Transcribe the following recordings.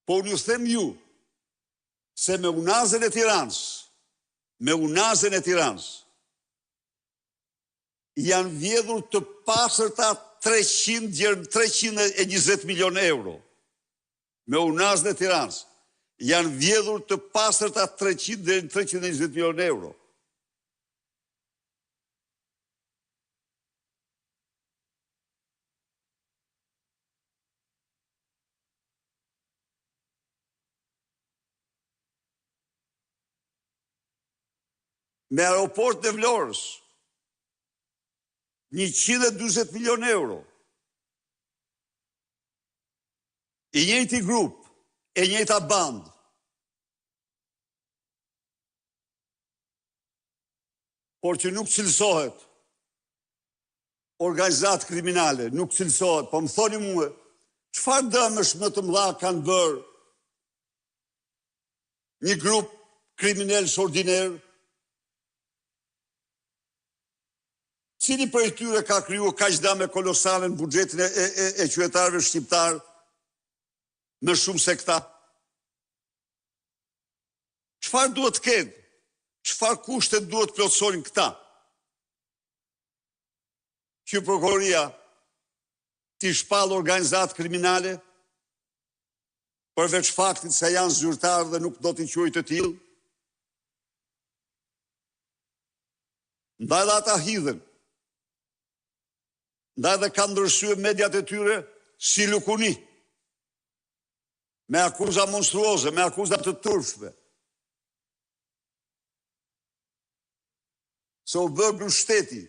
Po unë ju them ju, se me unazën e Tiranës, janë vjedhur të pasërta 320 milion euro. Me unazën e Tiranës, janë vjedhur të pasërta 320 milion euro. Me aeroport në Vlorës, 120 milion euro. I njëjti grup, e njëjta band. Por që nuk cilësohet organizat kriminale, nuk cilësohet, po më thoni mua, çfarë dëmësh më të mëdha kanë bërë një grup kriminal ordiner? Cili për e tyre ka kryu kaq dëme kolosale në buxhetin e qytetarëve shqiptar më shumë se këta? Çfarë duhet të ketë? Çfarë kushtet duhet të plotësojnë këta? Që prokuroria t'i shpallë organizat kriminale, përveç faktit se janë zyrtarë dhe nuk do t'i quajë të tillë? Ndaj dhe ata hidhen. Ndaj dhe kanë ndryshuar mediat e tyre si lukuni, me akuza monstruoze, me akuza të turpshme. Se u bë mbështeti,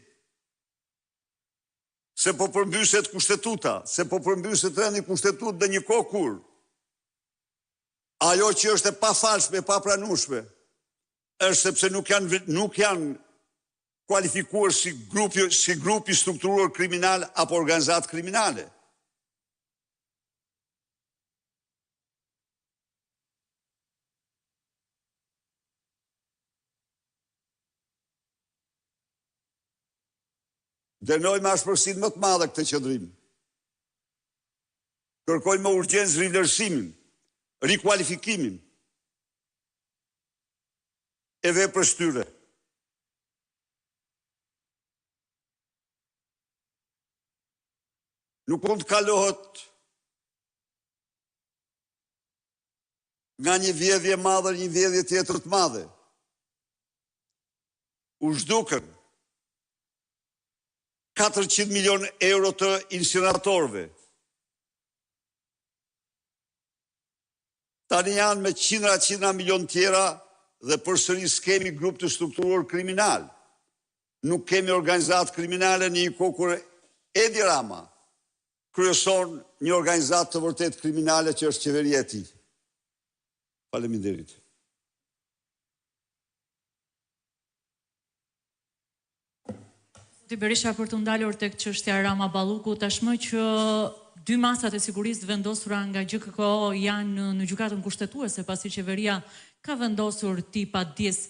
se po përmbyset kushtetuta, se po përmbyset rendi kushtetut dhe një kohë kur ajo që është e pafalshme, e papranueshme, është sepse nuk janë kualifikuar si grupi strukturuar kriminal apo organizat kriminale. Dënojmë ashpërsinë më të madhe këtë qëndrim. Kërkojmë me urgjencë rivlerësimin, rikualifikimin e veprës tyre. Nuk mund të kalohet nga një vjedhje madhe një vjedhje tjetër të madhe. U zhdukën 400 milion euro të insineratorëve. Tani janë me qindra milion tjera dhe përsëri s'kemi grup të strukturuar kriminal. Nuk kemi organizat kriminale në një kohë kur Edi Rama kryeson një organizat të vërtet kriminale që është qeveria e tij. Faleminderit. Zoti Berisha, për të ndalur tek çështja Rama Balluku, tashmë që dy masat e sigurisë vendosura nga GKK janë në gjykatën kushtetuese pasi qeveria ka vendosur ti padjes